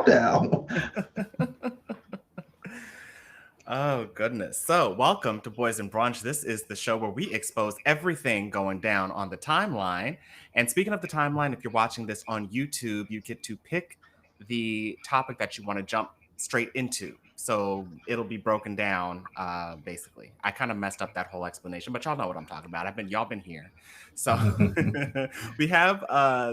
down. Oh, goodness. So, welcome to Boys and Brunch. This is the show where we expose everything going down on the timeline. And speaking of the timeline, if you're watching this on YouTube, you get to pick the topic that you want to jump straight into. So, it'll be broken down, basically. I kind of messed up that whole explanation, but y'all know what I'm talking about. Y'all been here. So, we have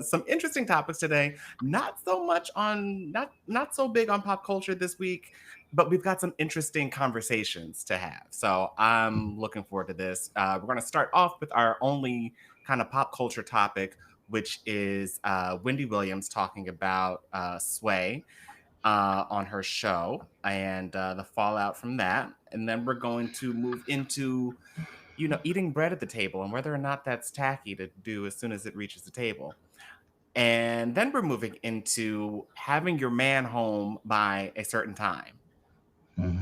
some interesting topics today. Not so much on, not so big on pop culture this week, but we've got some interesting conversations to have. So I'm looking forward to this. We're going to start off with our only kind of pop culture topic, which is Wendy Williams talking about Sway on her show and the fallout from that. And then we're going to move into, eating bread at the table and whether or not that's tacky to do as soon as it reaches the table. And then we're moving into having your man home by a certain time.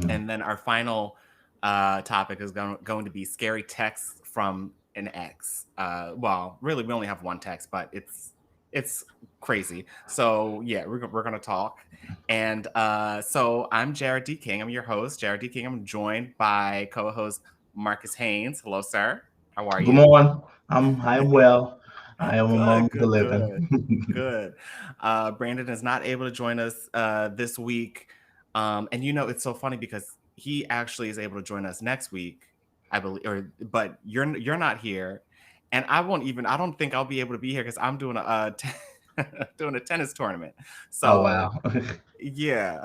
And then our final topic is going to be scary texts from an ex. Well, really, we only have one text, but it's crazy. So yeah, we're gonna talk. And so I'm Jarrod D. King. I'm your host, Jarrod D. King. I'm joined by co-host Marcus Haynes. Hello, sir. How are Good you? morning. I'm well. I am Good, among the good, good, living. good. Brandon is not able to join us this week, and it's so funny because he actually is able to join us next week, I believe. But you're not here, and I won't even. I don't think I'll be able to be here because I'm doing doing a tennis tournament. Oh So wow. yeah,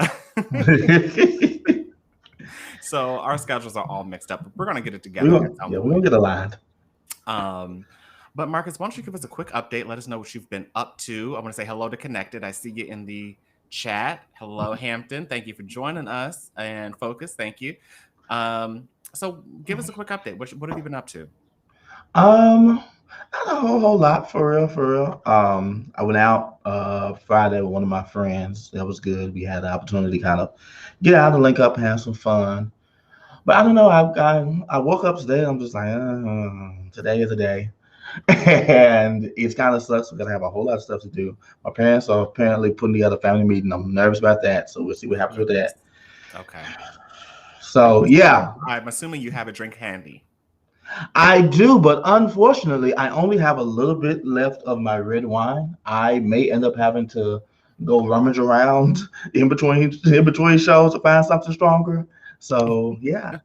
so our schedules are all mixed up. But we're gonna get it together at some We're gonna point. get aligned. Um, but Marcus, why don't you give us a quick update? Let us know what you've been up to. I want to say hello to Connected. I see you in the chat. Hello, Hampton. Thank you for joining us. And Focus, thank you. So give us a quick update. What have you been up to? Um, Not a whole lot for real, for real. I went out Friday with one of my friends. That was good. We had the opportunity to kind of get out and link up and have some fun. But I don't know. I woke up today. I'm just like, today is the day. And it's kind of sucks because I have a whole lot of stuff to do. My parents are apparently putting together a family meeting. I'm nervous about that, so we'll see what Oh happens with that. goodness. Okay. So yeah, I'm assuming you have a drink handy. I do, but unfortunately, I only have a little bit left of my red wine. I may end up having to go rummage around in between shows to find something stronger. So yeah.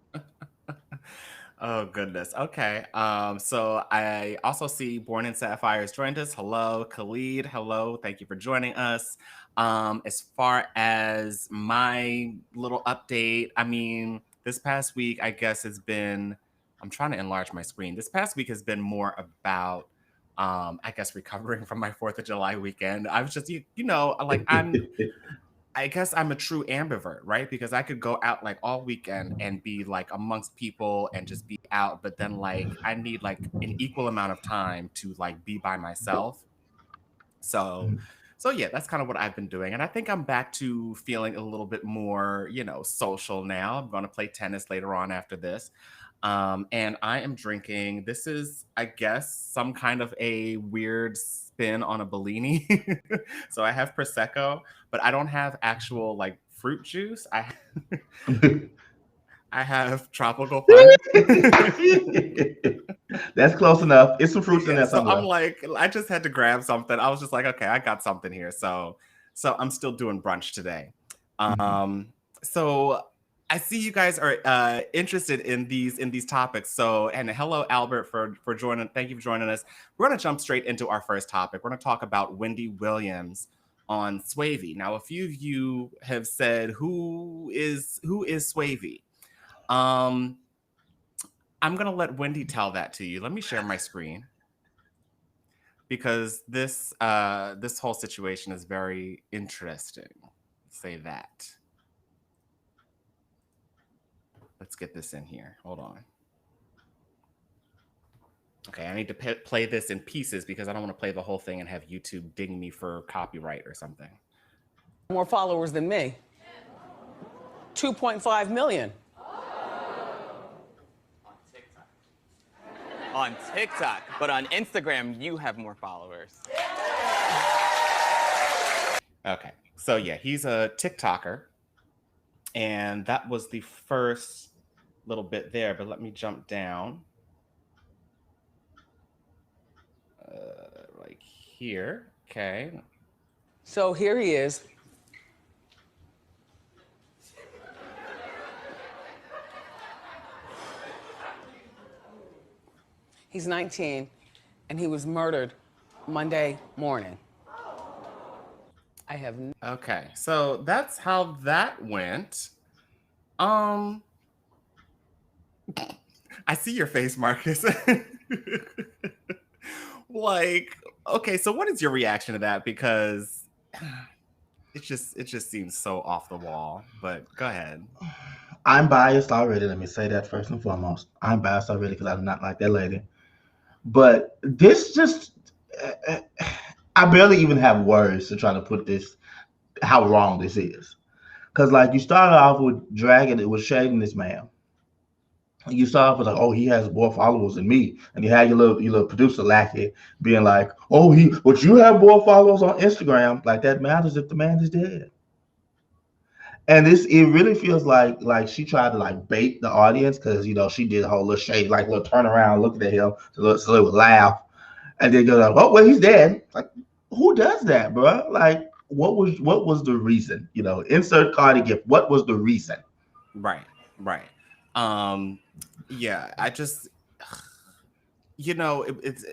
Oh goodness. Okay. So I also see Born in Sapphires joined us. Hello, Khalid. Hello. Thank you for joining us. As far as my little update, I mean, this past week, I guess has been, I'm trying to enlarge my screen. This past week has been more about I guess recovering from my 4th of July weekend. I was just like I guess I'm a true ambivert, right? Because I could go out like all weekend and be like amongst people and just be out, but then like I need like an equal amount of time to like be by myself. So so yeah, that's kind of what I've been doing. And I think I'm back to feeling a little bit more, social now. I'm going to play tennis later on after this. And I am drinking, this is, I guess, some kind of a weird spin on a Bellini. So I have Prosecco, but I don't have actual like fruit juice. I have tropical punch. That's close enough. It's some fruits in Yeah, there so I'm somewhere. like, I just had to grab something. I was just like, okay, I got something here. So I'm still doing brunch today. Um, so I see you guys are interested in these topics. So and hello Albert for joining. Thank you for joining us. We're gonna jump straight into our first topic. We're gonna talk about Wendy Williams on Swavy. Now, a few of you have said who is Swavy. Um, I'm gonna let Wendy tell that to you. Let me share my screen because this whole situation is very interesting. Say that. Let's get this in here. Hold on. Okay, I need to play this in pieces because I don't want to play the whole thing and have YouTube ding me for copyright or something. More followers than me. 2.5 million. On TikTok, but on Instagram, you have more followers. Okay. So yeah, he's a TikToker, and that was the first little bit there. But let me jump down, like here. Okay. So here he is. He's 19, and he was murdered Monday morning. I have. Okay, so that's how that went. I see your face, Marcus. Like, okay, so what is your reaction to that? Because it just seems so off the wall. But go ahead. I'm biased already. Let me say that first and foremost. I'm biased already because I do not like that lady. But this just, I barely even have words to try to put this, how wrong this is. Because, like, you started off with dragging it, with shading this man. You start off with like, oh, he has more followers than me, and you had your little producer lackey being like, oh, but you have more followers on Instagram. Like that matters if the man is dead. And it really feels like she tried to like bait the audience because she did a whole little shade, like little turn around looking at him so they would laugh, and then go like, oh well, he's dead. Like, who does that, bro? Like, what was the reason? Insert Cardi gift. What was the reason? Right. Yeah, I just, it's.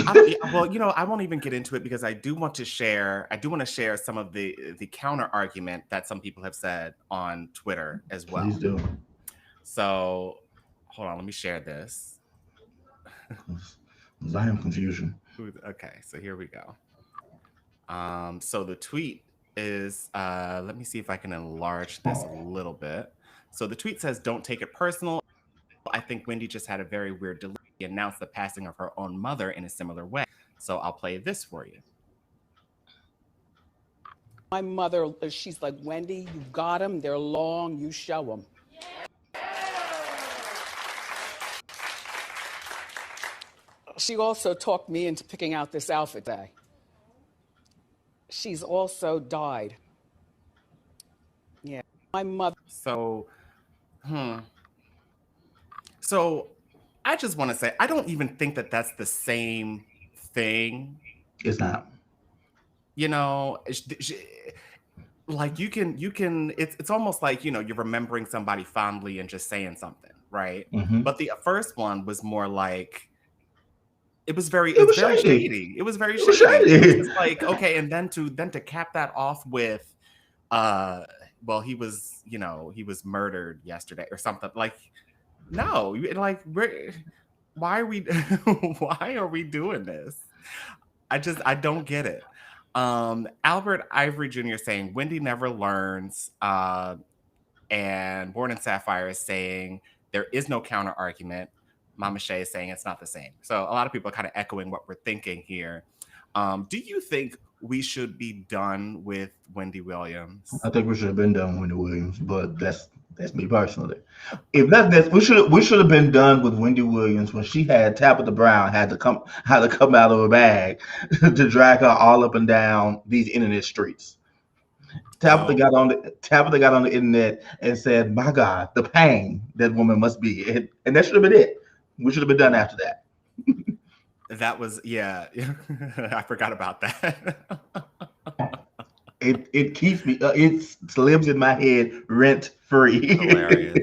I won't even get into it because I do want to share some of the counter argument that some people have said on Twitter as well. Please do. So, hold on, let me share this. I am confusion. Okay, so here we go. So the tweet is, let me see if I can enlarge this a little bit. So the tweet says, "Don't take it personal. I think Wendy just had a very weird delivery. Announced the passing of her own mother in a similar way. So I'll play this for you." My mother, she's like, Wendy, you got them. They're long. You show them. She also talked me into picking out this outfit today. She's also died. Yeah. My mother. So, So I just want to say, I don't even think that that's the same thing. It's not. Like you can, it's almost like, you're remembering somebody fondly and just saying something, right? Mm-hmm. But the first one was more like, it was very shady. It was very shady. It was like, okay, and then to cap that off with, well, he was murdered yesterday or something. Like, no, like, why are we why are we doing this? I don't get it. Albert Ivory Jr. saying Wendy never learns, and Born in Sapphire is saying there is no counter argument. Mama Shay is saying it's not the same. So a lot of people are kind of echoing what we're thinking here. Do you think we should be done with Wendy Williams? I think we should have been done with Wendy Williams, but that's me personally. If that's we should have been done with Wendy Williams when she had Tabitha Brown had to come out of her bag to drag her all up and down these internet streets. Tabitha got on the internet and said, "My God, the pain that woman must be," and that should have been it. We should have been done after that. That was, yeah. I forgot about that. It keeps me. It lives in my head rent free.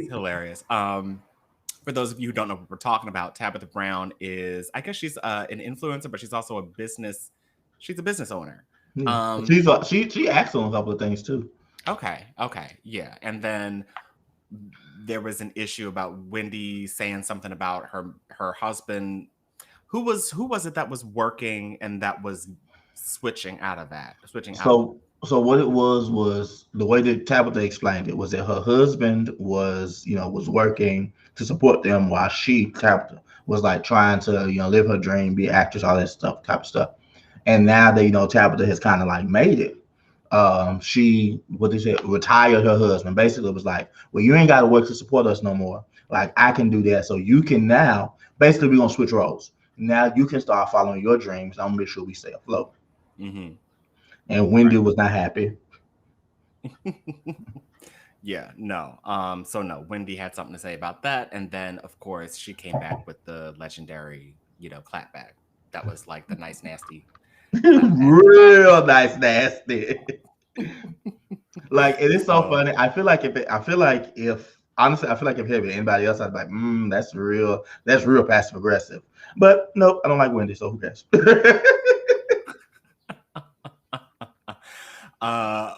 Hilarious. For those of you who don't know what we're talking about, Tabitha Brown is, I guess she's an influencer, but she's also a business owner. She acts on a couple of things too. Okay, yeah. And then there was an issue about Wendy saying something about her husband. Who was it that was working and that was switching out of that? So what it was the way that Tabitha explained it was that her husband was working to support them while Tabitha was like trying to live her dream, be an actress, all that type of stuff. And now that Tabitha has kind of like made it, she retired her husband. Basically, it was like, well, you ain't got to work to support us no more. Like, I can do that, so you can now. Basically, we're gonna switch roles. Now you can start following your dreams. I'm gonna make sure we stay afloat. Mm-hmm. And Wendy was not happy. Yeah, no. So no, Wendy had something to say about that, and then of course she came back with the legendary, clapback. That was like the nice nasty clapback. Real nice, nasty. Like it is so So funny. I feel like if honestly, I feel like if it had been anybody else, I'd be like, that's real passive aggressive. But nope, I don't like Wendy, so who cares?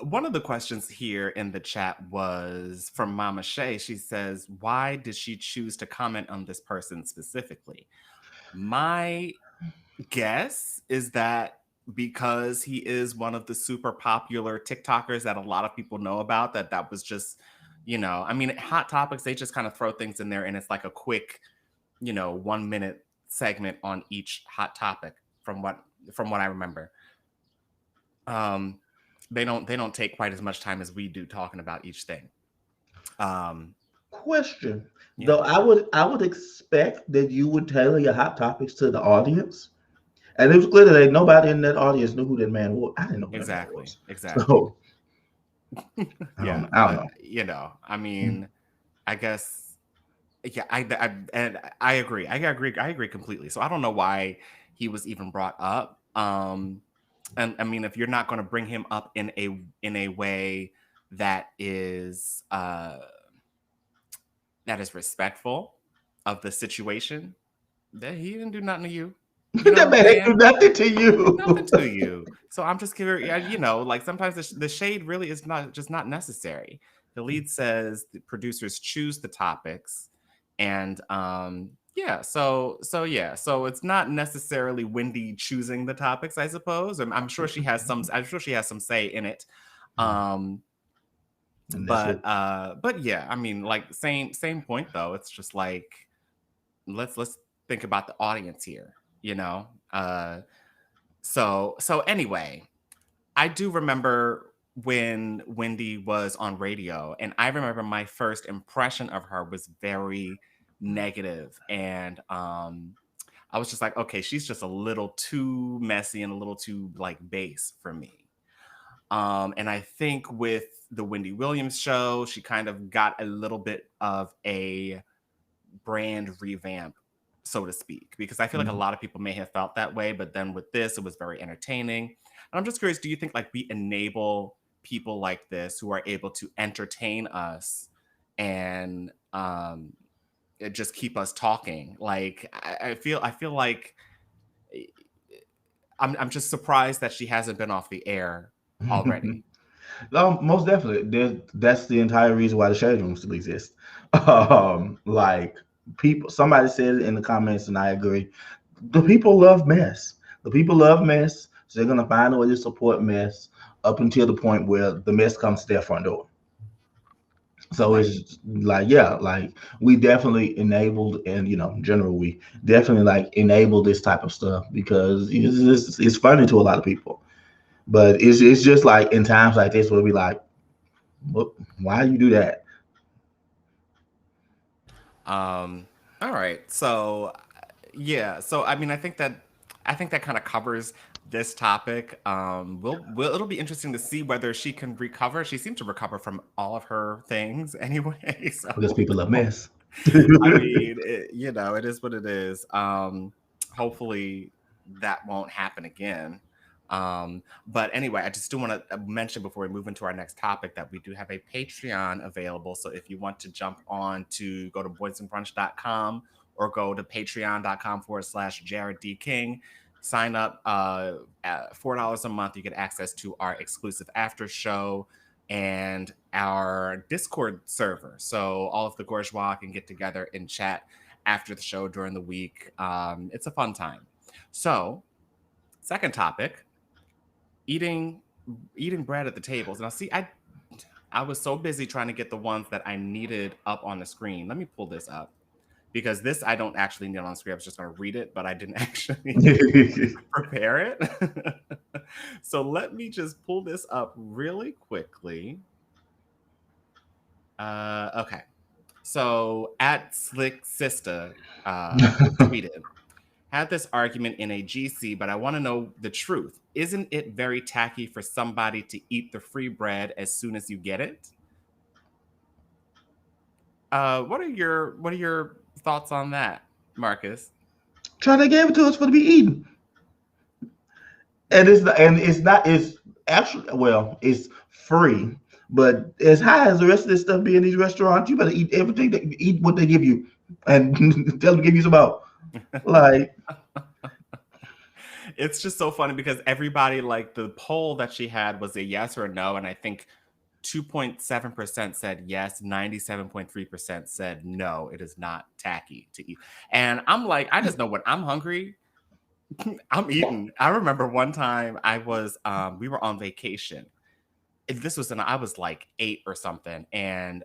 one of the questions here in the chat was from Mama Shay. She says, "Why did she choose to comment on this person specifically?" My guess is that because he is one of the super popular TikTokers that a lot of people know about, that was just, I mean, Hot Topics, they just kind of throw things in there and it's like a quick, 1 minute segment on each hot topic from what I remember. They don't take quite as much time as we do talking about each thing. Question. Yeah. Though I would expect that you would tailor your hot topics to the audience. And it was clear that nobody in that audience knew who that man was. I didn't know who that man was. Exactly. So Yeah, I don't but know. I mean, I guess, yeah, I agree. I agree completely. So I don't know why he was even brought up. And I mean, if you're not going to bring him up in a way that is respectful of the situation, that he didn't do nothing to you. You know That what I'm man ain't do saying? nothing to Nothing to you. you. So I'm just curious, like sometimes the shade really is not necessary. The lead says the producers choose the topics, and yeah, so it's not necessarily Wendy choosing the topics, I suppose. I'm sure she has some say in it. Um And that's what but yeah, I mean, like same point though. It's just like let's think about the audience here, you know. So anyway, I do remember when Wendy was on radio, and I remember my first impression of her was very negative, and I was just like, okay, she's just a little too messy and a little too like base for me. And I think with the Wendy Williams show, she kind of got a little bit of a brand revamp, so to speak, because I feel like a lot of people may have felt that way, but then with this, it was very entertaining. And I'm just curious, do you think like we enable people like this who are able to entertain us and just keep us talking? Like I feel like I'm just surprised that she hasn't been off the air already. Most definitely. That's the entire reason why the shade room still exists. Like people, somebody said it in the comments, and I agree. The people love mess. The people love mess, so they're gonna find a way to support mess up until the point where the mess comes to their front door. So Right. it's like, yeah, like we definitely enabled, and in general, we definitely like enable this type of stuff because it's funny to a lot of people. But it's just like in times like this, we'll be like, what, why you do that? All right. So yeah. So I mean, I think that kind of covers this topic. It'll be interesting to see whether she can recover. She seemed to recover from all of her things anyway. Because So people love mess. I mean, it is what it is. Hopefully that won't happen again. But anyway, I just do want to mention before we move into our next topic that we do have a Patreon available. So if you want to jump on to go to boysandbrunch.com or go to patreon.com/Jarrod D King, sign up at $4 a month. You get access to our exclusive after show and our Discord server. So all of the Bourgeois can get together and chat after the show during the week. It's a fun time. So, second topic, eating bread at the tables. Now, see, I was so busy trying to get the ones that I needed up on the screen. Let me pull this up because this I don't actually need on the screen. I was just going to read it, but I didn't actually prepare it. So let me just pull this up really quickly. Okay. So at Slick Sister tweeted, had this argument in a GC, but I want to know the truth. Isn't it very tacky for somebody to eat the free bread as soon as you get it? What are your thoughts on that, Marcus? Try to give it to us for to be eaten. And it's actually, well, it's free, but as high as the rest of this stuff be in these restaurants, you better eat everything eat what they give you and tell them to give you some more. Like, it's just so funny because everybody, like, the poll that she had was a yes or a no, and I think 2.7% said yes, 97.3% said no, it is not tacky to eat. And I'm like, I just know when I'm hungry, I'm eating. I remember one time we were on vacation. I was like 8 or something, and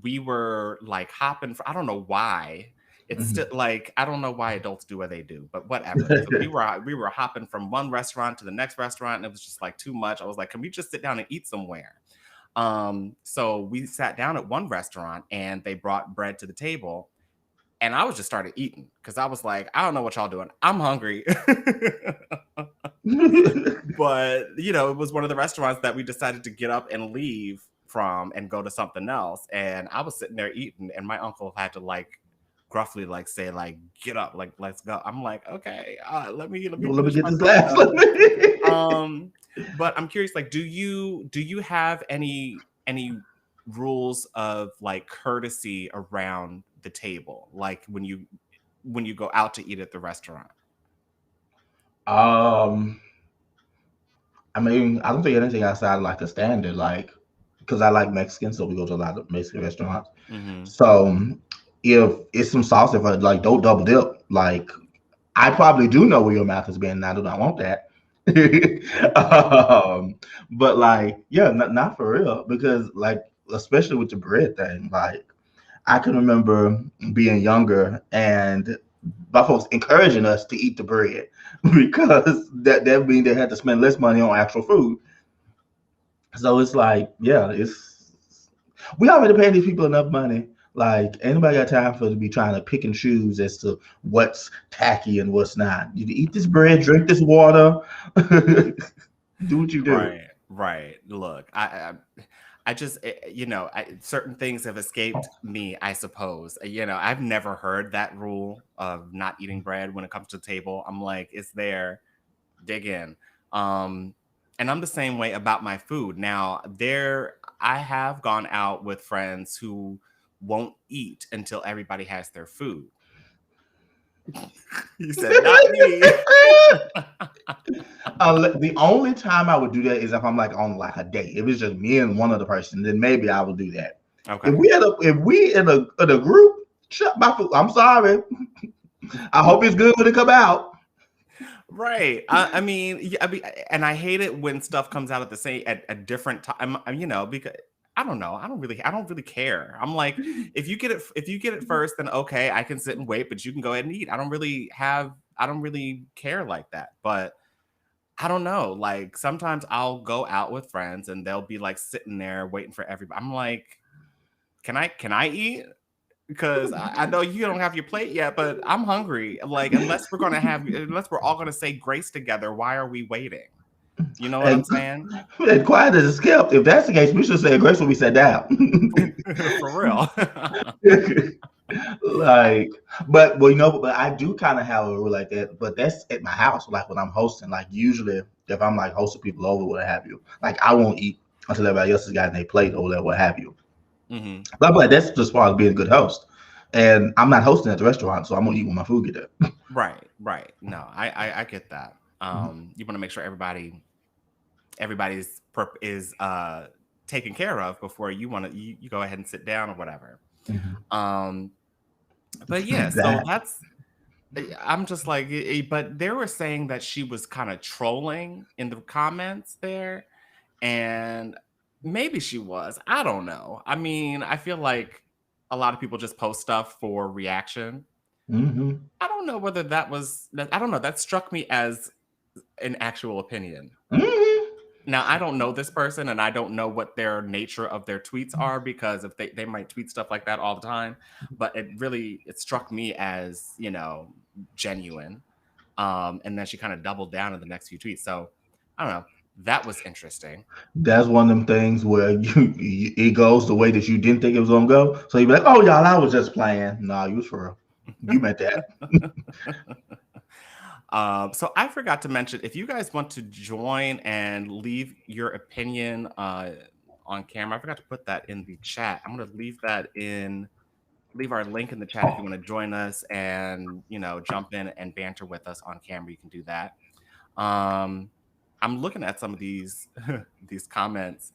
we were like hopping I don't know why. It's still like, I don't know why adults do what they do, but whatever. So we were hopping from one restaurant to the next restaurant, and it was just like too much. I was like, can we just sit down and eat somewhere? So we sat down at one restaurant, and they brought bread to the table, and I was just started eating because I was like, I don't know what y'all doing. I'm hungry. But it was one of the restaurants that we decided to get up and leave from and go to something else. And I was sitting there eating, and my uncle had to like gruffly like say like, get up, like, let's go. I'm like, okay, let me let me get my this bread last. up. But I'm curious, like, do you have any rules of like courtesy around the table, like when you go out to eat at the restaurant? I mean, I don't think anything outside like a standard, like, because I like Mexican, so we go to a lot of Mexican restaurants. So if it's some sauce, if I like, don't double dip. Like, I probably do know where your mouth has been, and I do not want that. But like, yeah, not for real, because like, especially with the bread thing, like, I can remember being younger and my folks encouraging us to eat the bread because that means they had to spend less money on actual food. So it's like, yeah, we already paying these people enough money. Like, anybody got time for to be trying to pick and choose as to what's tacky and what's not? You eat this bread, drink this water, do what you do. Right. Look, I just, certain things have escaped me, I suppose. I've never heard that rule of not eating bread when it comes to the table. I'm like, it's there, dig in. And I'm the same way about my food. Now, I have gone out with friends who won't eat until everybody has their food. You said, not me. The only time I would do that is if I'm like on like a date. If it's just me and one other person, then maybe I would do that. Okay. If we in a group, shut my food. I'm sorry. I hope it's good when it come out. Right. I mean, and I hate it when stuff comes out at different time. Because I don't know. I don't really care. I'm like, if you get it first, then okay, I can sit and wait, but you can go ahead and eat. I don't really care like that. But I don't know. Like, sometimes I'll go out with friends and they'll be like sitting there waiting for everybody. I'm like, can I eat? Because I know you don't have your plate yet, but I'm hungry. Like, unless we're all gonna say grace together, why are we waiting? You know what I'm saying? And quiet as a skip. If that's the case, we should say grace when we sat down. For real. Like, but I do kind of have a rule like that. But that's at my house. Like, when I'm hosting, like, usually if I'm like hosting people over, what have you, like, I won't eat until everybody else has gotten their plate or whatever, what have you. But like, that's just as far as being a good host. And I'm not hosting at the restaurant, so I'm gonna eat when my food get there. Right. No, I get that. You want to make sure everybody's is taken care of before you go ahead and sit down or whatever. But yeah, so I'm just like, but they were saying that she was kind of trolling in the comments there, and maybe she was. I don't know. I mean, I feel like a lot of people just post stuff for reaction. I don't know whether I don't know. That struck me as an actual opinion. Now, I don't know this person and I don't know what their nature of their tweets are, because if they might tweet stuff like that all the time, but it struck me as, genuine. And then she kind of doubled down in the next few tweets. So I don't know. That was interesting. That's one of them things where it goes the way that you didn't think it was gonna go. So you be like, "Oh, y'all, I was just playing." No, you was for real. You meant that. So I forgot to mention, if you guys want to join and leave your opinion on camera, I forgot to put that in the chat. I'm going to leave our link in the chat. If you want to join us and, jump in and banter with us on camera, you can do that. I'm looking at some of these these comments.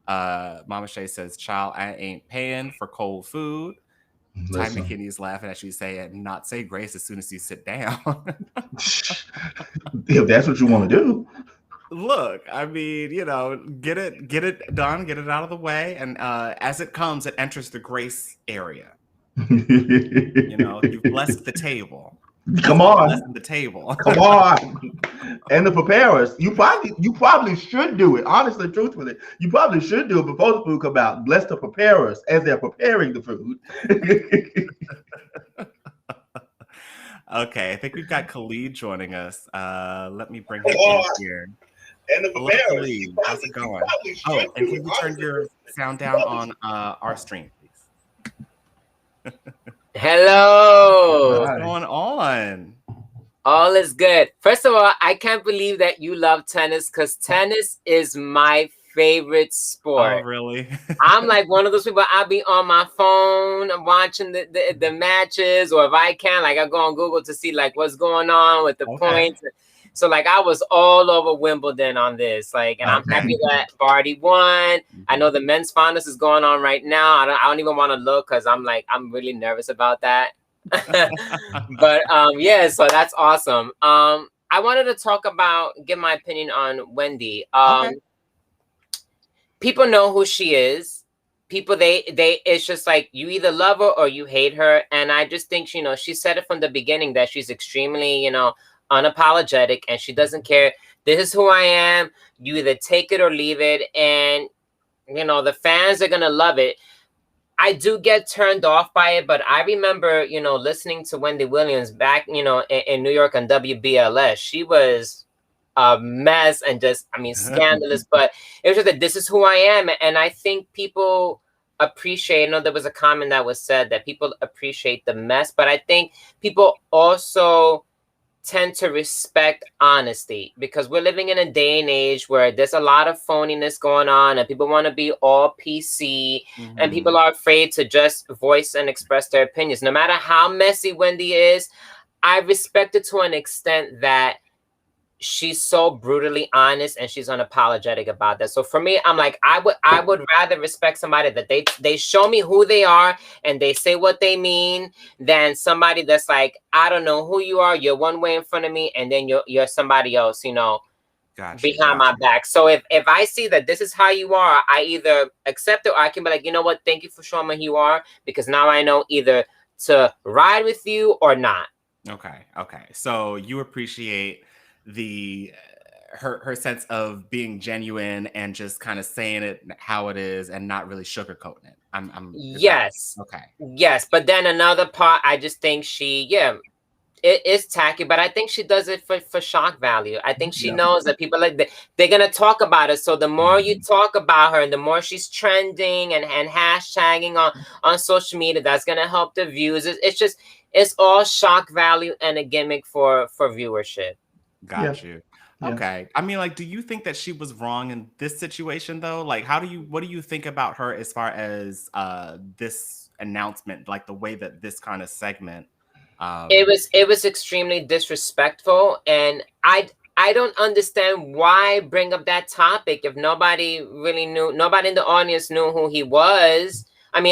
Mama Shay says, "Child, I ain't paying for cold food." Ty McKinney is laughing as you say it, "Not say grace as soon as you sit down." If that's what you want to do. Look, I mean, get it done, get it out of the way, and as it comes, it enters the grace area. You've blessed the table. Come on, the table. Come on, and the preparers. You probably should do it. Honestly, truthfully, you probably should do it before the food come out. Bless the preparers as they're preparing the food. Okay, I think we've got Khalid joining us. Let me bring him in here. And the preparers. How's it going? Oh, and can you turn your sound down on our stream, please? Hello. What's going on? All is good. First of all, I can't believe that you love tennis, because tennis is my favorite sport. Oh, really? I'm like one of those people. I'll be on my phone watching the matches, or if I can, I go on Google to see what's going on with the points. So I was all over Wimbledon on this, and I'm happy that Barty won. I know the men's finals is going on right now. I don't even want to look, because I'm really nervous about that. But yeah, so that's awesome. I wanted to give my opinion on Wendy. People know who she is. People, it's just you either love her or you hate her. And I just think, she said it from the beginning that she's extremely, unapologetic, and she doesn't care. This is who I am. You either take it or leave it. And, the fans are going to love it. I do get turned off by it, but I remember, listening to Wendy Williams back, in New York on WBLS. She was a mess and just, scandalous, but it was just that this is who I am. And I think people appreciate, there was a comment that was said that people appreciate the mess, but I think people also tend to respect honesty, because we're living in a day and age where there's a lot of phoniness going on, and people want to be all PC, and people are afraid to just voice and express their opinions. No matter how messy Wendy is, I respect it to an extent that she's so brutally honest and she's unapologetic about that. So for me, I'm I would rather respect somebody that they show me who they are and they say what they mean, than somebody that's I don't know who you are, you're one way in front of me, and then you're somebody else, behind my back. So if I see that this is how you are, I either accept it, or I can be you know what, thank you for showing me who you are, because now I know either to ride with you or not. Okay. So you appreciate her sense of being genuine and just kind of saying it how it is and not really sugarcoating it. Yes. Okay. Yes, but then another part, I just think it is tacky, but I think she does it for shock value. I think she knows that people they're gonna talk about it. So the more you talk about her, and the more she's trending and hashtagging on social media, that's gonna help the views. It's all shock value and a gimmick for viewership. Got you. Okay. Do you think that she was wrong in this situation though? What do you think about her as far as this announcement, the way that this kind of segment it was extremely disrespectful, and I don't understand why bring up that topic if nobody really knew, nobody in the audience knew who he was. I'm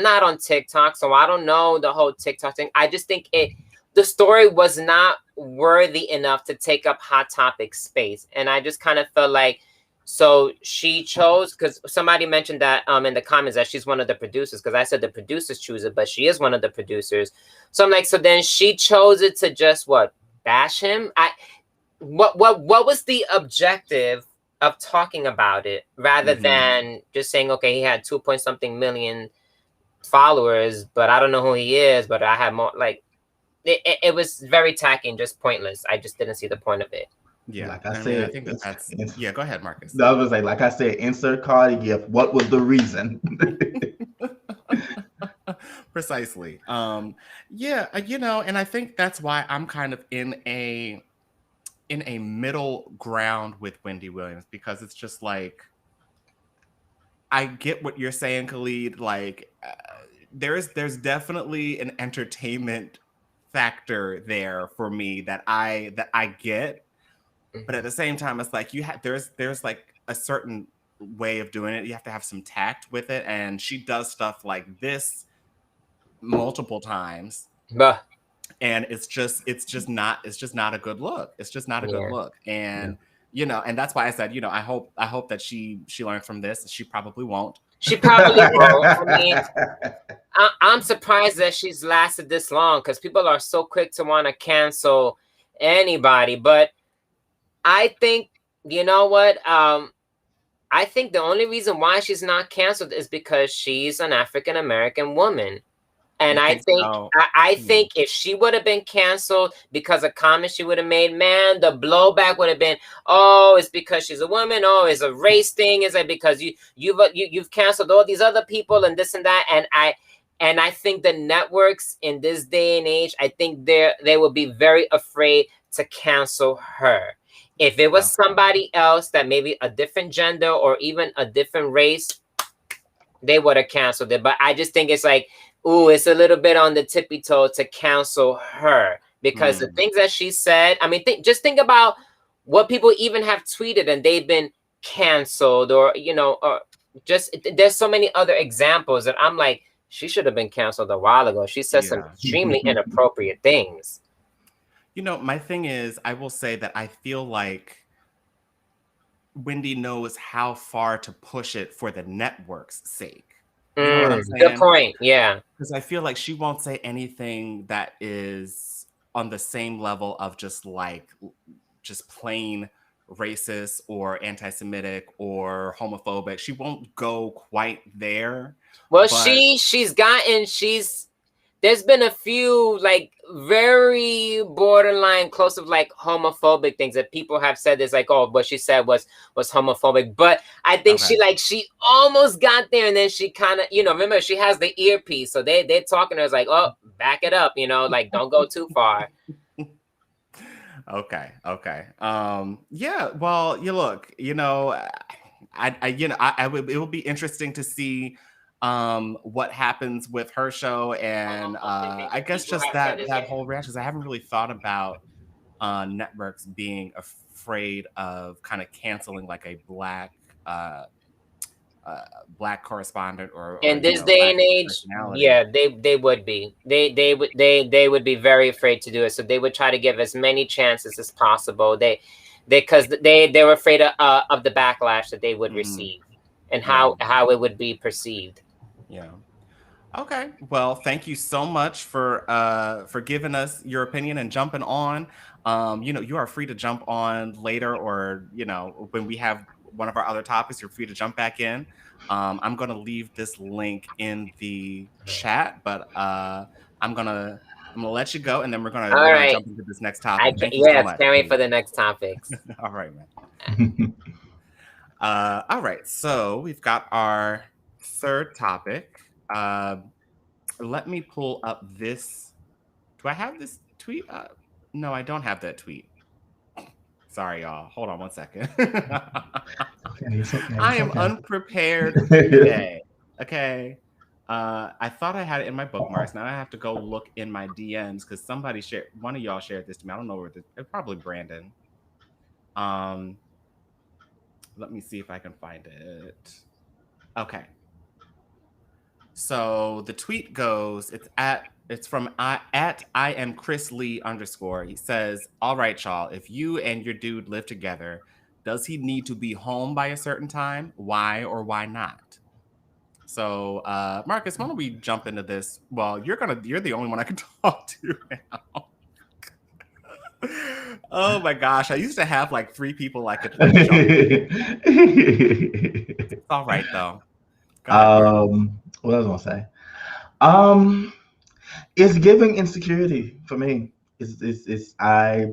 not on TikTok, so I don't know the whole TikTok thing. I just think the story was not worthy enough to take up hot topic space. And I just kind of felt so she chose, because somebody mentioned that in the comments that she's one of the producers, because I said the producers choose it, but she is one of the producers. So I'm so then she chose it to just bash him. What was the objective of talking about it rather than just saying, okay, he had 2 point something million followers, but I don't know who he is, but I have more. Like, it was very tacky and just pointless. I just didn't see the point of it. Yeah, Like I I mean, said, I think that's yeah. Go ahead, Marcus. I was like I said, insert Cardi gift. What was the reason? Precisely. Yeah, and I think that's why I'm kind of in a middle ground with Wendy Williams, because it's just like, I get what you're saying, Khalid. Like, there's definitely an entertainment factor there for me that I get, but at the same time, it's like there's like a certain way of doing it. You have to have some tact with it, and she does stuff like this multiple times, But and it's just not a good look. It's just not a good look, and and that's why I said, I hope that she learns from this. She probably won't. She probably won't. I mean, I'm surprised that she's lasted this long, because people are so quick to want to cancel anybody. But I think, you know what? I think the only reason why she's not canceled is because she's an African American woman. And I think so? I think if she would have been canceled because of comments she would have made, man, the blowback would have been, oh, it's because she's a woman. Oh, it's a race thing. Is it because you've canceled all these other people and this and that? And I think the networks in this day and age, I think they will be very afraid to cancel her. If it was somebody else that maybe a different gender or even a different race, they would have canceled it. But I just think it's like, ooh, it's a little bit on the tippy toe to cancel her, because the things that she said, I mean, just think about what people even have tweeted and they've been canceled, or, or just, there's so many other examples that I'm like, she should have been canceled a while ago. She said some extremely inappropriate things. My thing is, I will say that I feel like Wendy knows how far to push it for the network's sake. You know what I'm saying? Good point. Yeah. Because I feel like she won't say anything that is on the same level of just plain racist or anti-Semitic or homophobic. She won't go quite there. Well, there's been a few like very borderline close of like homophobic things that people have said is like, oh, what she said was homophobic. But I think she almost got there, and then she kind of, remember, she has the earpiece, so they're talking to her, like, oh, back it up, like, don't go too far. Okay. Yeah, well, you look, it will be interesting to see what happens with her show, and I guess just that whole reaction. I haven't really thought about networks being afraid of kind of canceling like a black correspondent or in this day and age. Yeah, they would be. They would be very afraid to do it. So they would try to give as many chances as possible. Because they were afraid of the backlash that they would receive, and how it would be perceived. Yeah. Okay. Well, thank you so much for giving us your opinion and jumping on. You are free to jump on later, or when we have one of our other topics, you're free to jump back in. I'm gonna leave this link in the chat, but I'm gonna let you go, and then we're gonna jump into this next topic. Thank you so much. Can't wait for the next topics. All right, man. All right. So we've got our third topic. Let me pull up this. Do I have this tweet? No, I don't have that tweet. Sorry, y'all. Hold on one second. It's okay. I am unprepared today. Okay. I thought I had it in my bookmarks. Now I have to go look in my DMs because one of y'all shared this to me. I don't know where it's probably Brandon. Let me see if I can find it. Okay. So the tweet goes, it's from at I am Chris Lee _. He says, all right, y'all, if you and your dude live together, does he need to be home by a certain time? Why or why not? So Marcus, why don't we jump into this? Well, you're the only one I can talk to now. Oh my gosh. I used to have like 3 people I could like jump. It's all right though. Go ahead. What I was gonna say? Um, it's giving insecurity for me. I'm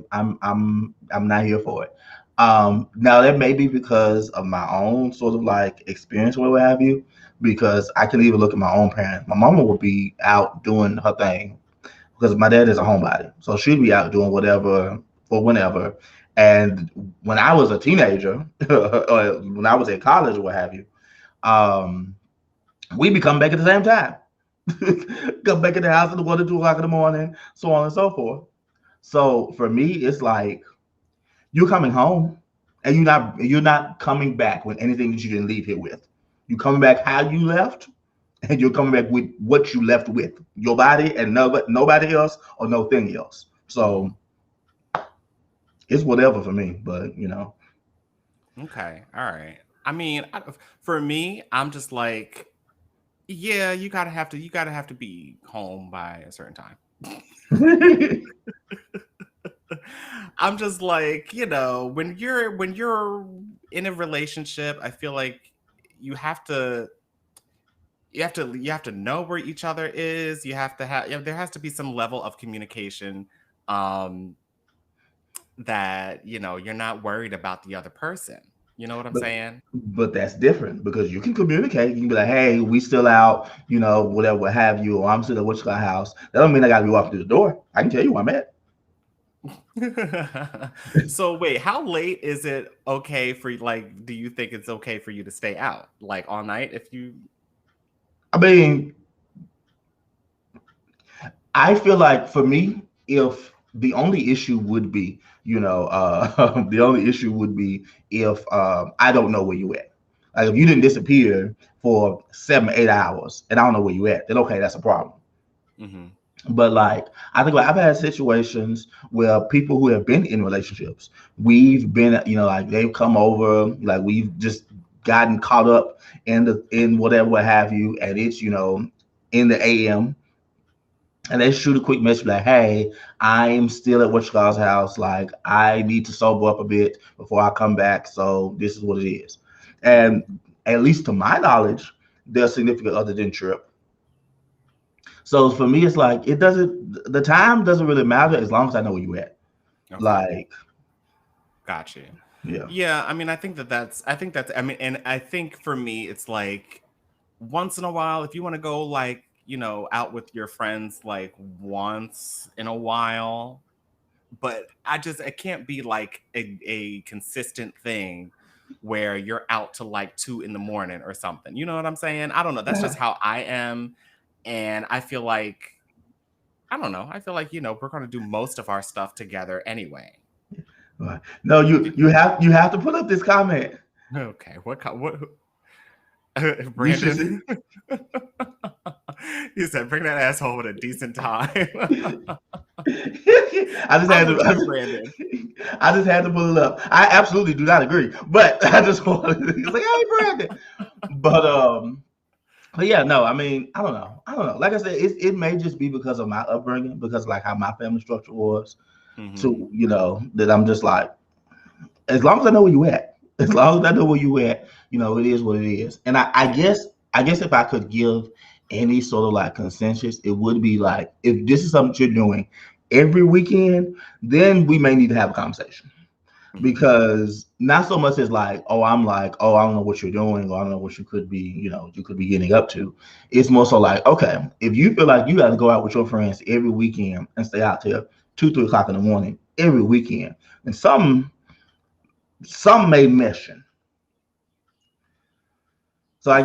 not here for it. Now that may be because of my own sort of like experience or what have you. Because I can even look at my own parents. My mama would be out doing her thing because my dad is a homebody, so she'd be out doing whatever or whenever. And when I was a teenager, or when I was in college or what have you, um, we'd be coming back at the same time. Come back in the house at 1 or 2 o'clock in the morning, so on and so forth. So for me, it's like you're coming home, and you're not coming back with anything that you didn't leave here with. You're coming back how you left, and you're coming back with what you left with your body and nobody else or no thing else. So it's whatever for me, but Okay. All right. I mean, for me, I'm just like, yeah, you gotta have to be home by a certain time. I'm just like, when you're in a relationship, I feel like you have to know where each other is. You have to have there has to be some level of communication, um that you're not worried about the other person. You know what I'm but saying? but that's different because you can communicate. You can be like, hey, we still out, whatever, what have you, or I'm still at Wichita House. That don't mean I gotta be walking through the door. I can tell you where I'm at. So wait, how late is it okay for like, do you think it's okay for you to stay out like all night if you? I mean, I feel like for me, if the only issue would be, the only issue would be if I don't know where you at. Like if you didn't disappear for 7, 8 hours and I don't know where you at, then okay, that's a problem. Mm-hmm. But like I think like I've had situations where people who have been in relationships, we've been, like they've come over, like we've just gotten caught up in whatever what have you, and it's in the AM, and they shoot a quick message like, "Hey, I'm still at Wichita's house. Like, I need to sober up a bit before I come back. So this is what it is." Mm-hmm. And at least to my knowledge, their significant other didn't trip. So for me, it's like it doesn't. The time doesn't really matter as long as I know where you at. Okay. Like, Gotcha. yeah. Yeah, I mean, I mean, and I think for me, it's like once in a while, if you want to go like, out with your friends like once in a while, but it can't be like a consistent thing where you're out to like 2 in the morning or something. You know what I'm saying? I don't know. That's just how I am. And I feel like, I don't know. I feel like, we're going to do most of our stuff together anyway. No, you have to put up this comment. Okay. What, You should Brandon? see. He said, bring that asshole with a decent time. I just had I'm to. with you, Brandon. I just had to pull it up. I absolutely do not agree, but I just wanted. It's like, hey, Brandon. But yeah, no. I mean, I don't know. Like I said, it may just be because of my upbringing, because like how my family structure was. Mm-hmm. To that I'm just like, as long as I know where you at, as long as I know where you at, it is what it is. And I guess if I could give any sort of like consensus, it would be like if this is something you're doing every weekend, then we may need to have a conversation. Mm-hmm. Because not so much as like, oh, I'm like, oh, I don't know what you're doing, or I don't know what you could be, you could be getting up to. It's more so like, okay, if you feel like you got to go out with your friends every weekend and stay out till 2, 3 o'clock in the morning every weekend, and some may mission. So I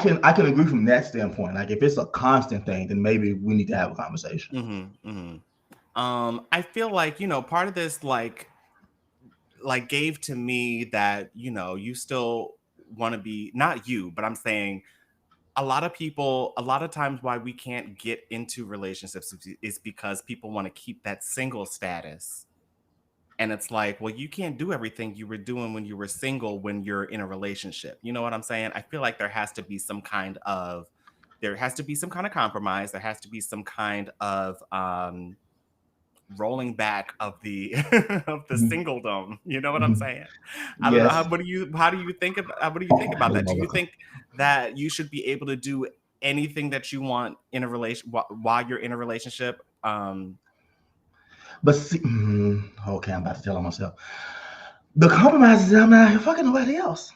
can agree from that standpoint. Like if it's a constant thing, then maybe we need to have a conversation. Mm-hmm. Mm-hmm. I feel like, part of this like gave to me that, you still want to be, not you, but I'm saying a lot of people, a lot of times why we can't get into relationships is because people want to keep that single status. And it's like, well, you can't do everything you were doing when you were single when you're in a relationship. You know what I'm saying? I feel like there has to be some kind of compromise. There has to be some kind of rolling back of the of the Mhm. singledom. You know what I'm Mhm. saying? I don't know. Yes. How do you think about what do you think about that? Do you think that you should be able to do anything that you want in a relation while you're in a relationship? But see, okay, I'm about to tell on myself. The compromise is that I'm not fucking nobody else.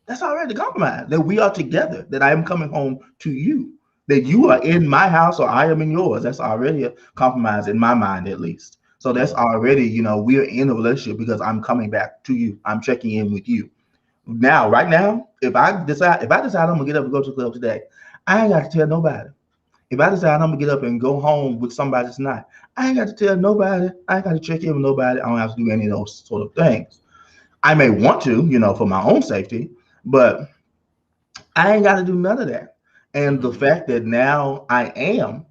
That's already the compromise. That we are together. That I am coming home to you. That you are in my house or I am in yours. That's already a compromise in my mind, at least. So that's already, we're in a relationship because I'm coming back to you. I'm checking in with you. Now, right now, if I decide I'm gonna get up and go to the club today, I ain't got to tell nobody. If I decide I'm gonna get up and go home with somebody tonight, I ain't got to tell nobody. I ain't got to check in with nobody. I don't have to do any of those sort of things. I may want to, for my own safety, but I ain't got to do none of that. And the fact that now I am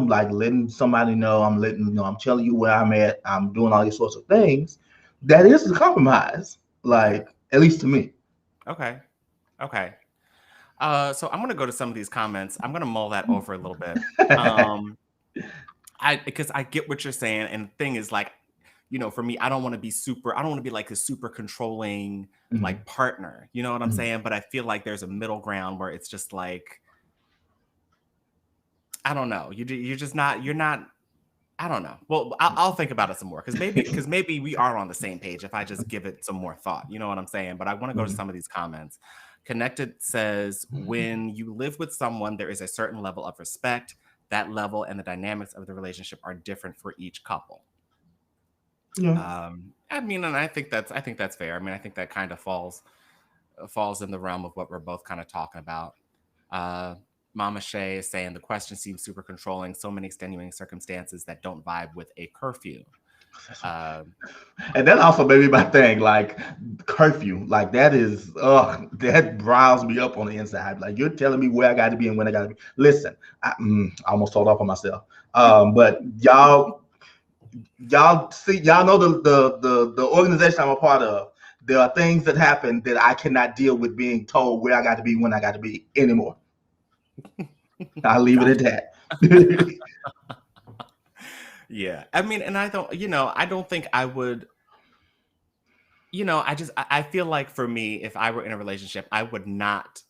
like letting somebody know, I'm telling you where I'm at, I'm doing all these sorts of things. That is the compromise, Okay. like at least to me. Okay. Okay. So I'm gonna go to some of these comments. I'm gonna mull that over a little bit. Um, because I get what you're saying, and the thing is, like, for me, I don't want to be like a super controlling Mhm, like partner. You know what I'm mhm. saying? But I feel like there's a middle ground where it's just like, I don't know. You're just not. You're not. I don't know. Well, I'll think about it some more because maybe we are on the same page if I just give it some more thought. You know what I'm saying? But I want to go to Mhm. some of these comments. Connected says, when you live with someone, there is a certain level of respect. That level and the dynamics of the relationship are different for each couple. Yeah. I mean, and I think that's fair. I mean, I think that kind of falls in the realm of what we're both kind of talking about. Uh, Mama Shay is saying the question seems super controlling. So many extenuating circumstances that don't vibe with a curfew. Uh, And that also made me my thing, like curfew. Like that riles me up on the inside. Like you're telling me where I got to be and when I got to be. Listen, I almost told off on myself. But y'all see, y'all know the organization I'm a part of. There are things that happen that I cannot deal with being told where I got to be when I got to be anymore. I'll leave it at gotcha. that. Yeah. I mean, and I don't think I would, I feel like for me, if I were in a relationship, I would not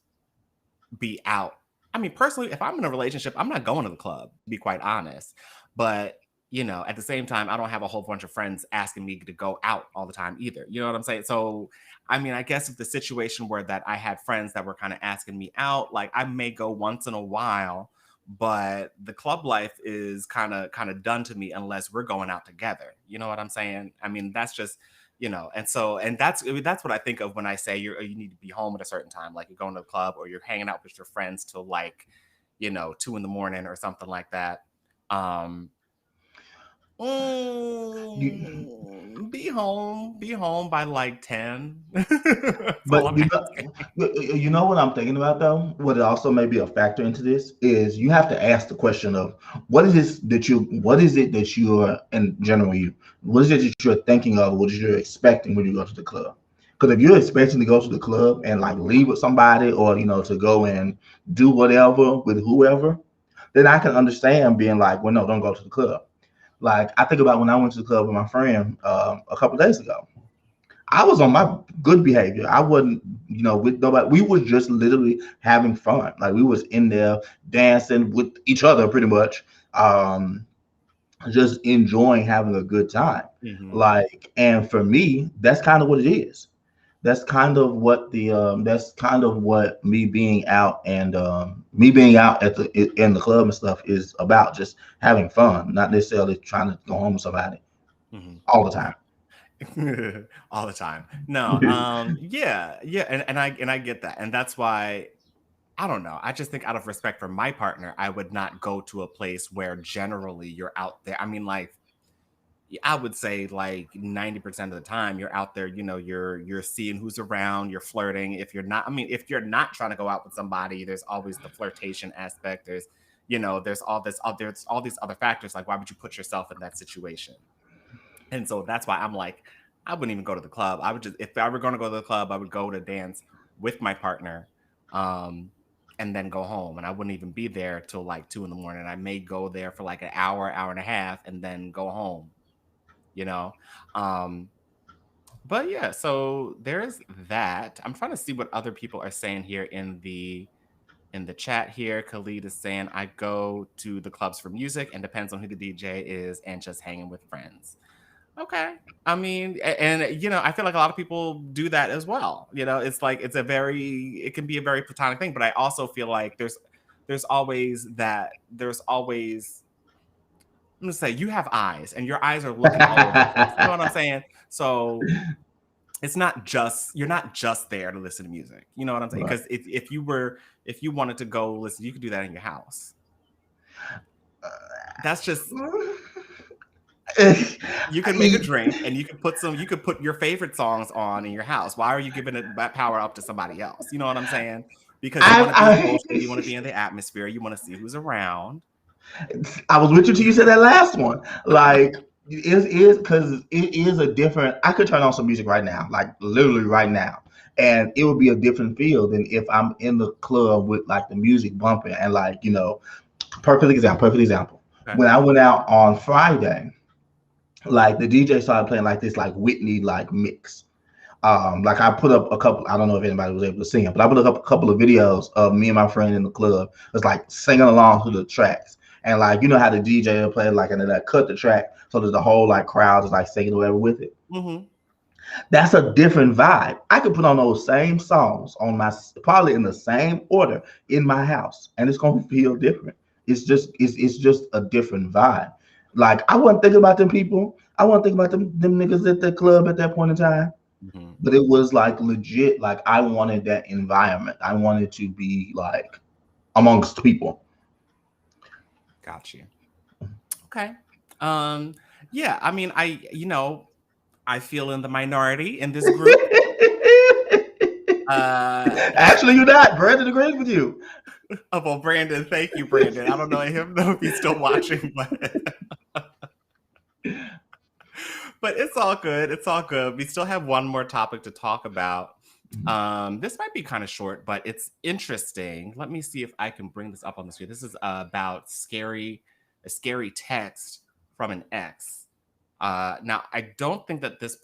be out. I mean, personally, if I'm in a relationship, I'm not going to the club, to be quite honest. But, at the same time, I don't have a whole bunch of friends asking me to go out all the time either. You know what I'm saying? So, I mean, I guess if the situation were that I had friends that were kind of asking me out, like I may go once in a while, but the club life is kind of done to me unless we're going out together. You know what I'm saying? I mean, that's just and that's what I think of when I say you need to be home at a certain time, like you're going to the club or you're hanging out with your friends till like 2 in the morning or something like that. um You, be home by like 10. That's all But I'm asking. you know what I'm thinking about though. What also may be a factor into this is you have to ask the question of what is it that you're in general what is it that you're thinking of, what is you're expecting when you go to the club? Because if you're expecting to go to the club and like leave with somebody or to go and do whatever with whoever, then I can understand being like, well, no, don't go to the club. Like I think about when I went to the club with my friend a couple days ago. I was on my good behavior. I wasn't, with nobody. We were just literally having fun. Like we was in there dancing with each other, pretty much, um, just enjoying having a good time. Hmm. Like, and for me, that's kind of what it is. That's kind of what me being out and me being out in the club and stuff is about. Just having fun, not necessarily trying to go home with somebody Hmm. all the time. All the time. No, yeah, and I get that, and that's why I don't know. I just think out of respect for my partner, I would not go to a place where generally you're out there. I mean, like I would say like 90% of the time you're out there, you're seeing who's around, you're flirting. If you're not trying to go out with somebody, there's always the flirtation aspect. There's all these other factors. Like, why would you put yourself in that situation? And so that's why I'm like, I wouldn't even go to the club. I would just, if I were going to go to the club, I would go to dance with my partner. Um, and then go home. And I wouldn't even be there till like 2 in the morning. I may go there for like an hour, hour and a half, and then go home, you know? But yeah, so there's that. I'm trying to see what other people are saying here in the chat here. Khalid is saying, I go to the clubs for music and depends on who the DJ is and just hanging with friends. Okay. I mean, and you know, I feel like a lot of people do that as well. You know, it's like it can be a very platonic thing, but I also feel like there's always I'm gonna say you have eyes and your eyes are looking all over the place. You know what I'm saying? So it's not just you're not just there to listen to music. You know what I'm saying? Because if you wanted to go listen, you could do that in your house. That's just you can make a drink and you can put your favorite songs on in your house. Why are you giving that power up to somebody else? You know what I'm saying? Because you want to be social, you want to be in the atmosphere, you want to see who's around. I was with you till you said that last one. Like it is because it is a different. I could turn on some music right now, like literally right now, and it would be a different feel than if I'm in the club with like the music bumping and like, you know, perfect example. Okay. When I went out on Friday, like the DJ started playing like this like Whitney like mix. Like I put up a couple, I don't know if anybody was able to sing it, but I put up a couple of videos of me and my friend in the club. It was like singing along to the tracks. And like, you know how the DJ will play like, and then like cut the track so that the whole like crowd is like singing whatever with it. Mm-hmm. That's a different vibe. I could put on those same songs on probably in the same order in my house, and it's gonna feel different. It's just a different vibe. Like I wasn't thinking about them people. I wasn't thinking about them niggas at the club at that point in time. Mm-hmm. But it was like legit. Like I wanted that environment. I wanted to be like amongst people. Got you. Okay. Yeah, I mean, I feel in the minority in this group. Actually, you're not. Brandon agrees with you. Oh, well, Brandon, thank you, Brandon. I don't know if he's still watching, but it's all good. It's all good. We still have one more topic to talk about. This might be kind of short, but it's interesting. Let me see if I can bring this up on the screen. This is about a scary text from an ex. Now, I don't think that this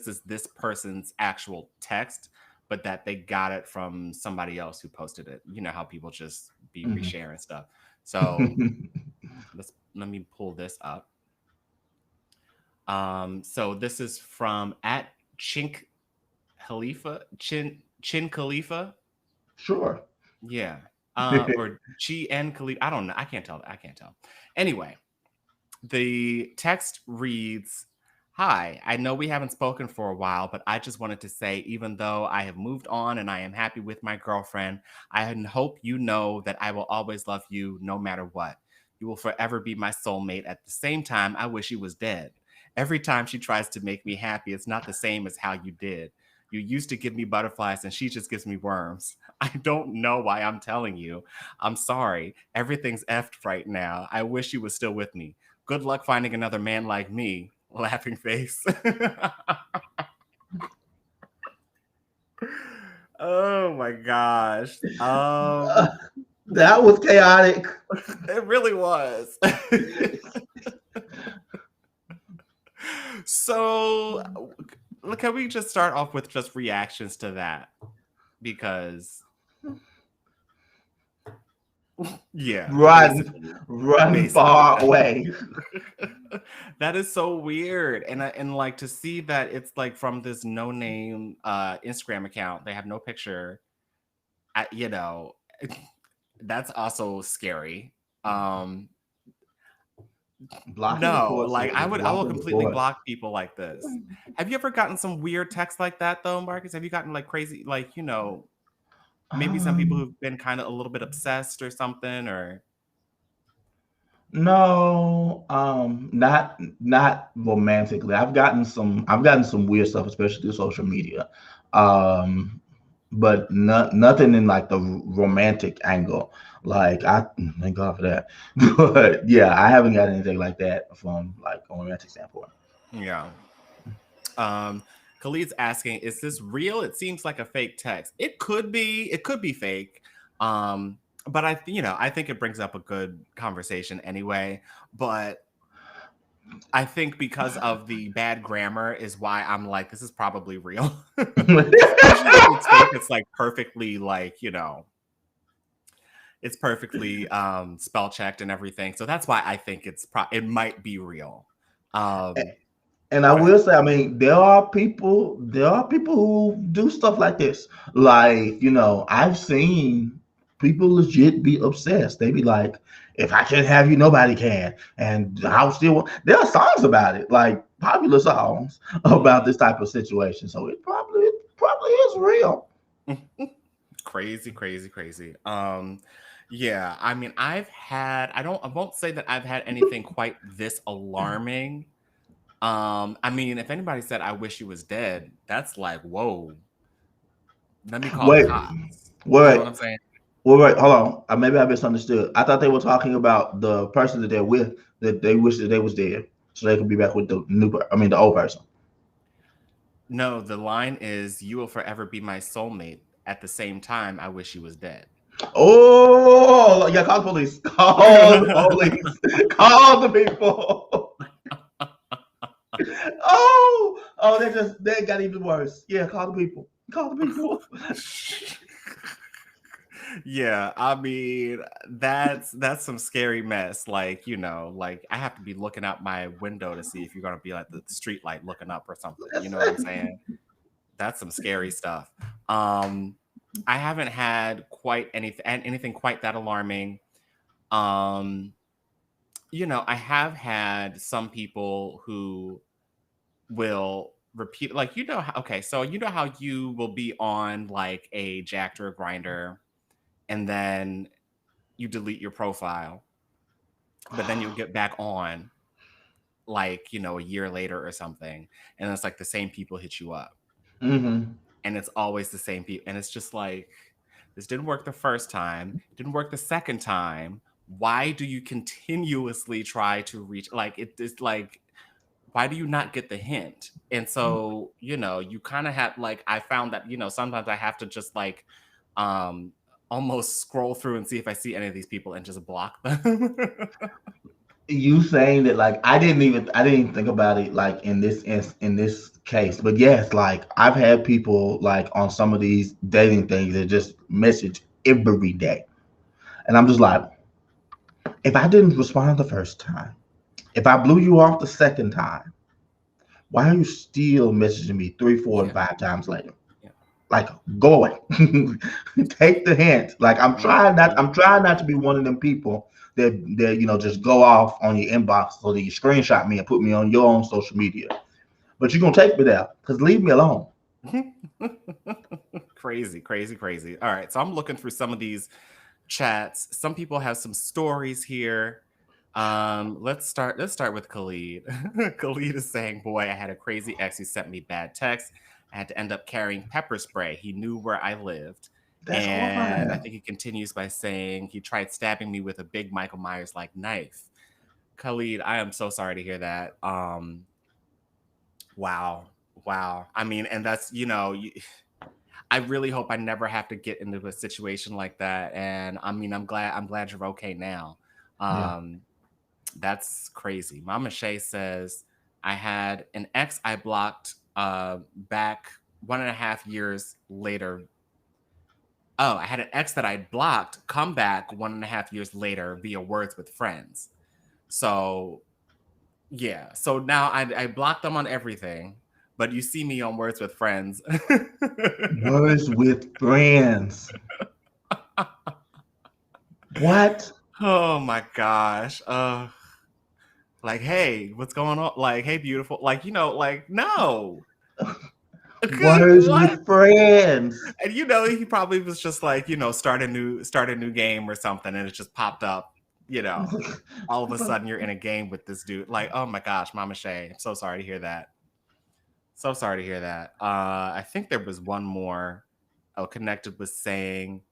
is this person's actual text, but that they got it from somebody else who posted it. You know how people just be resharing stuff. So let me pull this up. So this is from @Chin Khalifa. Sure. Yeah. Or GN Khalifa. I don't know. I can't tell. Anyway, the text reads, "Hi, I know we haven't spoken for a while, but I just wanted to say, even though I have moved on and I am happy with my girlfriend, I hope you know that I will always love you no matter what. You will forever be my soulmate. At the same time, I wish he was dead. Every time she tries to make me happy, it's not the same as how you did. You used to give me butterflies and she just gives me worms. I don't know why I'm telling you. I'm sorry. Everything's effed right now. I wish you was still with me. Good luck finding another man like me." Laughing face. Oh my gosh. That was chaotic. It really was. So, can we just start off with just reactions to that? Because, yeah. Run far away. That is so weird. And like to see that it's like from this no-name Instagram account. They have no picture. That's also scary. No, like I will completely block people like this. Have you ever gotten some weird texts like that though, Marcus? Have you gotten like crazy, like, maybe some people who've been kind of a little bit obsessed or something, or? No, not romantically. I've gotten some weird stuff, especially through social media. But nothing in like the romantic angle. Like I thank God for that. But yeah, I haven't got anything like that from like a romantic standpoint. Yeah. Khalid's asking, is this real? It seems like a fake text. It could be fake. But I think it brings up a good conversation anyway. But I think because of the bad grammar is why I'm like, this is probably real. Usually if it's fake, it's like perfectly it's perfectly spell checked and everything. So that's why I think it might be real. And I will say, I mean, there are people who do stuff like this. Like, I've seen people legit be obsessed. They be like, if I can't have you, nobody can. And I'll still, there are songs about it, like popular songs about this type of situation. So it probably is real. Crazy. Yeah, I mean, I won't say that I've had anything quite this alarming. I mean, if anybody said I wish he was dead, that's like, whoa. Let me call the Wait, cops. wait, You know what I'm saying? wait, hold on. Maybe I misunderstood. I thought they were talking about the person that they're with, that they wish that they was dead, so they could be back with the old person. No, the line is, "You will forever be my soulmate. At the same time, I wish he was dead." Oh, yeah, call the police. Call the police. Call the people. They got even worse. Yeah, call the people. Call the people. Yeah, I mean, that's some scary mess. Like, like I have to be looking out my window to see if you're gonna be like the street light looking up or something. You know what I'm saying? That's some scary stuff. I haven't had quite anything quite that alarming. I have had some people who will repeat, like, so how you will be on like a Jack'd or a Grinder, and then you delete your profile, but then you'll get back on like, a year later or something, and it's like the same people hit you up. Mm-hmm. And it's always the same people, and it's just like, this didn't work the first time, it didn't work the second time. Why do you continuously try to reach, like, it's like, why do you not get the hint? And so, you kind of have, like, I found that, sometimes I have to just like almost scroll through and see if I see any of these people and just block them. You saying that, like, I didn't even think about it like in this case, but yes, like I've had people like on some of these dating things that just message every day, and I'm just like, if I didn't respond the first time, if I blew you off the second time, why are you still messaging me 3, 4, and 5 times later? Like, go away. Take the hint. Like, I'm trying not to be one of them people that just go off on your inbox so that you screenshot me and put me on your own social media. But you're gonna take me there, because leave me alone. Crazy. All right, so I'm looking through some of these chats. Some people have some stories here. Let's start with Khalid. Khalid is saying, boy, I had a crazy ex who sent me bad texts. I had to end up carrying pepper spray. He knew where I lived. That's And horrifying. I think he continues by saying he tried stabbing me with a big Michael Myers like knife. Khalid, I am so sorry to hear that. Wow. I mean, and that's, I really hope I never have to get into a situation like that. And I mean, I'm glad you're okay now. That's crazy. Mama Shay says, I had an ex I blocked back 1.5 years later. Oh, I had an ex that I blocked come back 1.5 years later via Words with Friends. So yeah, so now I blocked them on everything, but you see me on Words with Friends. Words with Friends. What? Oh my gosh. Like, hey, what's going on? Like, hey, beautiful. Like, like, no. Words with Friends. And he probably was just like, start a new game or something, and it just popped up. All of a sudden you're in a game with this dude. Like, oh my gosh, Mama Shay, I'm so sorry to hear that. So sorry to hear that. I think there was one more. Connected with saying,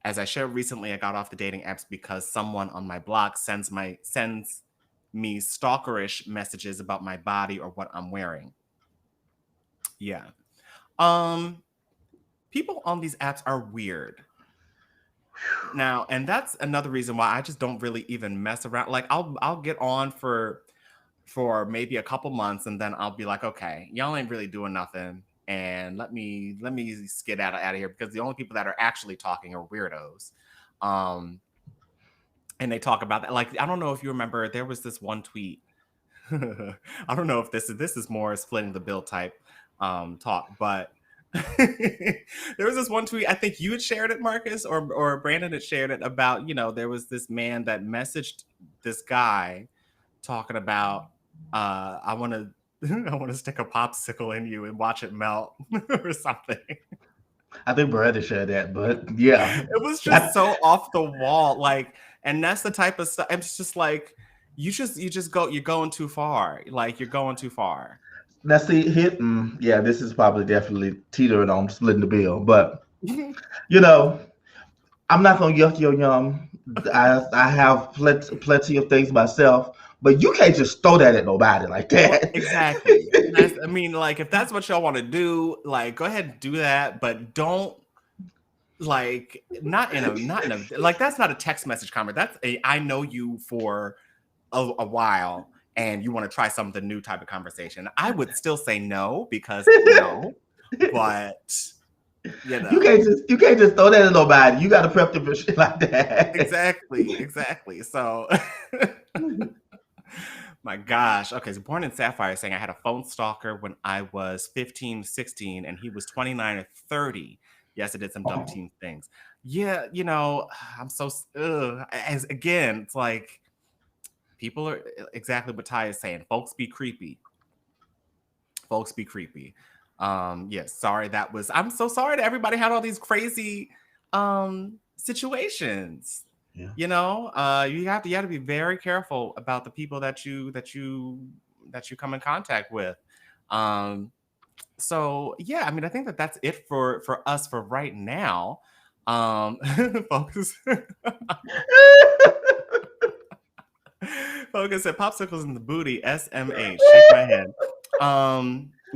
as I shared recently, I got off the dating apps because someone on my block sends me stalkerish messages about my body or what I'm wearing. Yeah. People on these apps are weird. Now, and that's another reason why I just don't really even mess around. Like I'll get on for maybe a couple months, and then I'll be like, okay, y'all ain't really doing nothing, and let me skid out of here, because the only people that are actually talking are weirdos. And they talk about that. Like, I don't know if you remember, there was this one tweet. I don't know if this is more splitting the bill type talk, but there was this one tweet. I think you had shared it, Marcus, or Brandon had shared it, about, there was this man that messaged this guy talking about, I want to stick a popsicle in you and watch it melt or something. I think Brandon shared that, but yeah, it was just so off the wall. Like, and that's the type of stuff. It's just like, you're going too far. Like, you're going too far. Let's see, yeah, this is probably definitely teetering on splitting the bill, but I'm not gonna yuck your yum. I have plenty of things myself, but you can't just throw that at nobody like that. Well, exactly. I mean, like, if that's what y'all want to do, like, go ahead and do that, but don't, like, not in a like, that's not a text message comment. That's I know you for a while, and you want to try something new type of conversation. I would still say no, because no, but you can't just throw that at nobody. You got to prep them for shit like that. Exactly. So, my gosh. Okay, so Born in Sapphire saying, I had a phone stalker when I was 15, 16, and he was 29 or 30. Yes, I did some dumb teen things. Yeah, I'm so, as again, it's like, people are exactly what Ty is saying. Folks be creepy. Yes, sorry, I'm so sorry that everybody had all these crazy situations. Yeah. You have to be very careful about the people that you come in contact with. So yeah, I mean, I think that's it for us for right now. Folks. Focus said popsicles in the booty, SMH. Shake my head.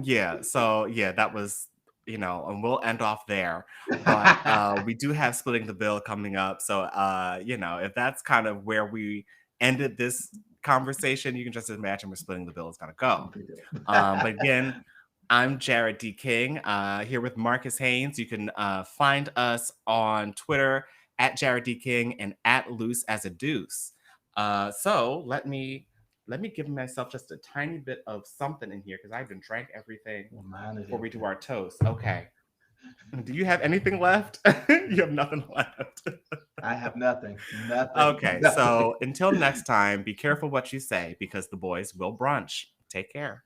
Yeah, so yeah, that was, and we'll end off there. But we do have splitting the bill coming up. So if that's kind of where we ended this conversation, you can just imagine where splitting the bill is gonna go. But again, I'm Jarrod D. King, here with Marcus Haynes. You can find us on Twitter at Jarrod D. King and at Loose as a Deuce. So let me give myself just a tiny bit of something in here, because I even drank everything before we do our toast. Okay. Do you have anything left? You have nothing left. I have nothing. Okay. Nothing. So until next time, be careful what you say, because the boys will brunch. Take care.